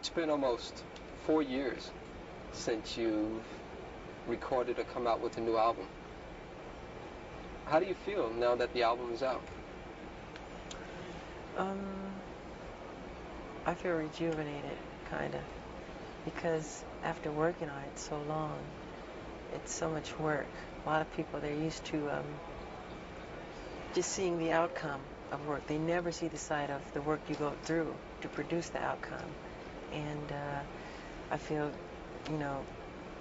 It's been almost 4 years since you've recorded or come out with a new album. How do you feel now that the album is out? I feel rejuvenated, kind of, because after working on it so long, it's so much work. A lot of people, they're used to just seeing the outcome of work. They never see the side of the work you go through to produce the outcome. And I feel,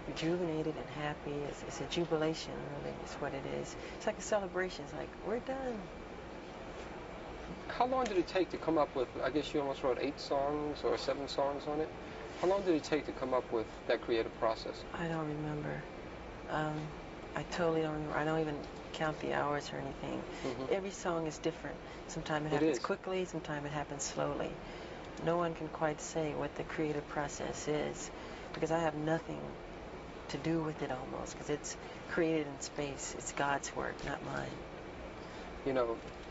rejuvenated and happy. It's a jubilation, really, is what it is. It's like a celebration. It's like, we're done. How long did it take to come up with, I guess you almost wrote 8 songs or 7 songs on it? How long did it take to come up with that creative process? I don't remember. I totally don't remember. I don't even count the hours or anything. Every song is different. Sometimes it happens quickly, sometimes it happens slowly. No one can quite say what the creative process is, because I have nothing to do with it almost, because it's created in space. It's God's work, not mine.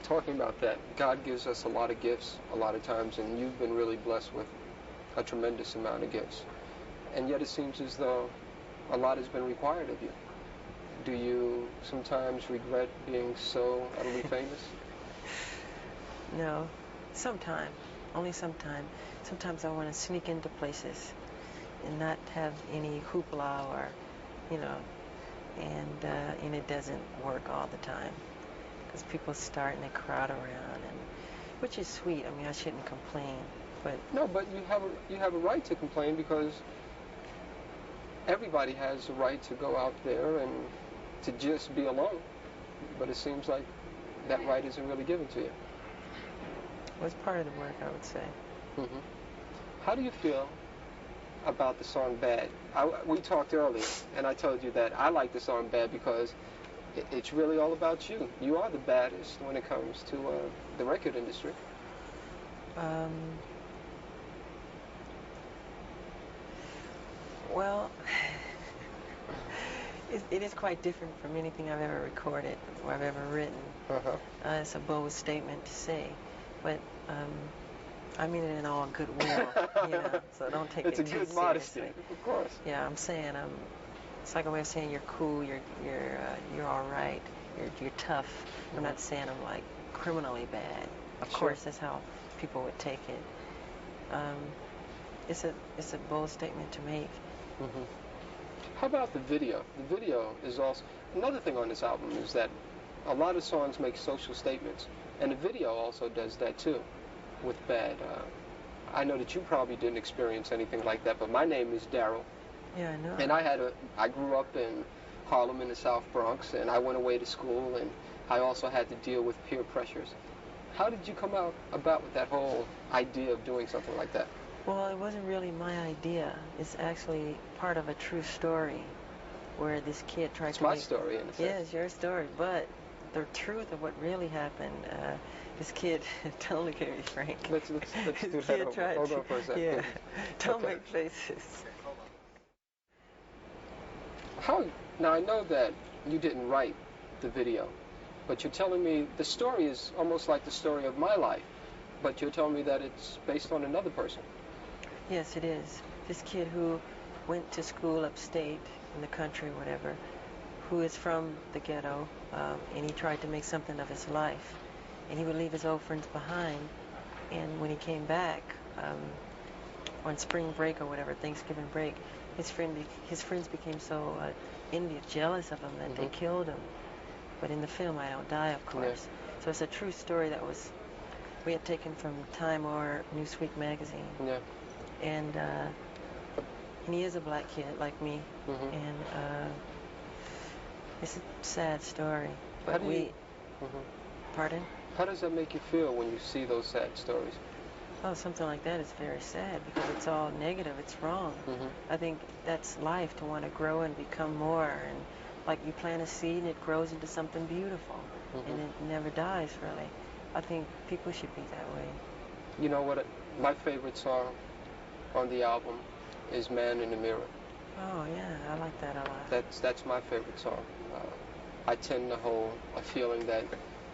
Talking about that, God gives us a lot of gifts a lot of times, and you've been really blessed with a tremendous amount of gifts. And yet it seems as though a lot has been required of you. Do you sometimes regret being so utterly famous? No, sometimes. Only sometimes. Sometimes I want to sneak into places and not have any hoopla or, and it doesn't work all the time. Because people start and they crowd around, which is sweet. I mean, I shouldn't complain, but... No, but you have a right to complain, because everybody has the right to go out there and to just be alone. But it seems like that right isn't really given to you. Well, it's part of the work, I would say. How do you feel about the song Bad? We talked earlier, and I told you that I like the song Bad because it's really all about you. You are the baddest when it comes to the record industry. Well, it is quite different from anything I've ever recorded or I've ever written. It's a bold statement to say, but I mean it in all goodwill, so don't take it too seriously. It's a good modesty, of course. Yeah, I'm saying it's like a way of saying you're cool, you're all right, you're tough. I'm not saying I'm like criminally bad. Of course, that's how people would take it. It's a bold statement to make. How about the video? The video is also another thing on this album, is that a lot of songs make social statements, and the video also does that too. With Bad, I know that you probably didn't experience anything like that, but my name is Daryl. Yeah, I know. And I grew up in Harlem in the South Bronx, and I went away to school, and I also had to deal with peer pressures. How did you come about with that whole idea of doing something like that? Well, it wasn't really my idea. It's actually part of a true story where this kid tried to... It's my story, in a sense. Yeah, it's your story, but the truth of what really happened, this kid, totally can't be frank. Let's do that. Hold on for a second. Yeah, don't make faces. Now, I know that you didn't write the video, but you're telling me the story is almost like the story of my life, but you're telling me that it's based on another person. Yes, it is. This kid who went to school upstate in the country, whatever, who is from the ghetto, and he tried to make something of his life. And he would leave his old friends behind, and when he came back on spring break or whatever, Thanksgiving break, his friends became so envious, jealous of him that they killed him. But in the film, I don't die, of course. Yeah. So it's a true story that we had taken from Time or Newsweek magazine. Yeah. And he is a black kid like me, and it's a sad story. But Pardon? How does that make you feel when you see those sad stories? Oh, something like that is very sad because it's all negative. It's wrong. I think that's life, to want to grow and become more. And like you plant a seed and it grows into something beautiful, and it never dies, really. I think people should be that way. You know what? My favorite song on the album is Man in the Mirror. Oh, yeah, I like that a lot. That's my favorite song. I tend to hold a feeling that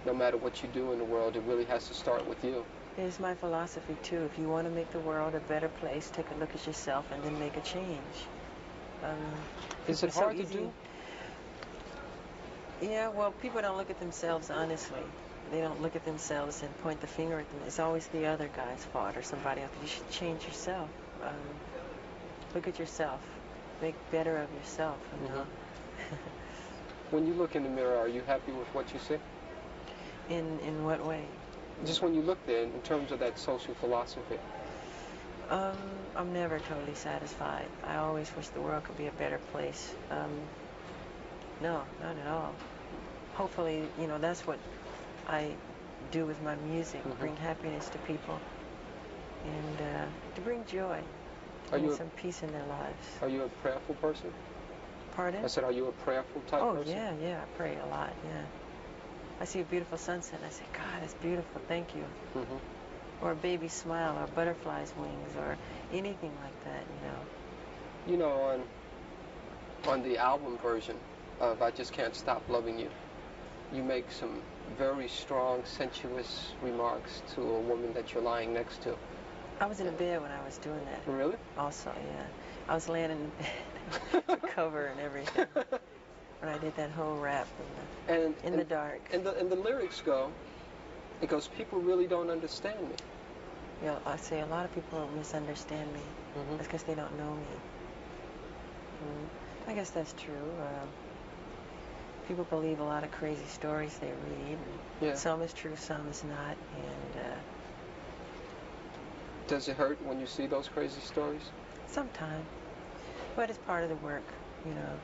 no matter what you do in the world, it really has to start with you. It's my philosophy too. If you want to make the world a better place, take a look at yourself and then make a change. Is it hard to do? Yeah, well, people don't look at themselves honestly. They don't look at themselves and point the finger at them. It's always the other guy's fault or somebody else. You should change yourself. Look at yourself. Make better of yourself, you know. When you look in the mirror, are you happy with what you see? In what way? Just when you look there, in terms of that social philosophy. I'm never totally satisfied. I always wish the world could be a better place. No, not at all. Hopefully, you know, that's what I do with my music, bring happiness to people and to bring joy, bring some peace in their lives. Are you a prayerful person? Pardon? I said, are you a prayerful type person? Oh, yeah, I pray a lot, yeah. I see a beautiful sunset and I say, God, it's beautiful, thank you. Or a baby smile, or butterfly's wings, or anything like that, you know. You know, on the album version of I Just Can't Stop Loving You, you make some very strong, sensuous remarks to a woman that you're lying next to. I was in a bed when I was doing that. Really? Also, yeah. I was laying in the bed, the cover and everything, when I did that whole rap in the dark. And the lyrics go, it goes, people really don't understand me. Yeah, I say a lot of people misunderstand me. That's because they don't know me. I guess that's true. People believe a lot of crazy stories they read. And some is true, some is not. And does it hurt when you see those crazy stories? Sometimes. But it's part of the work, you know.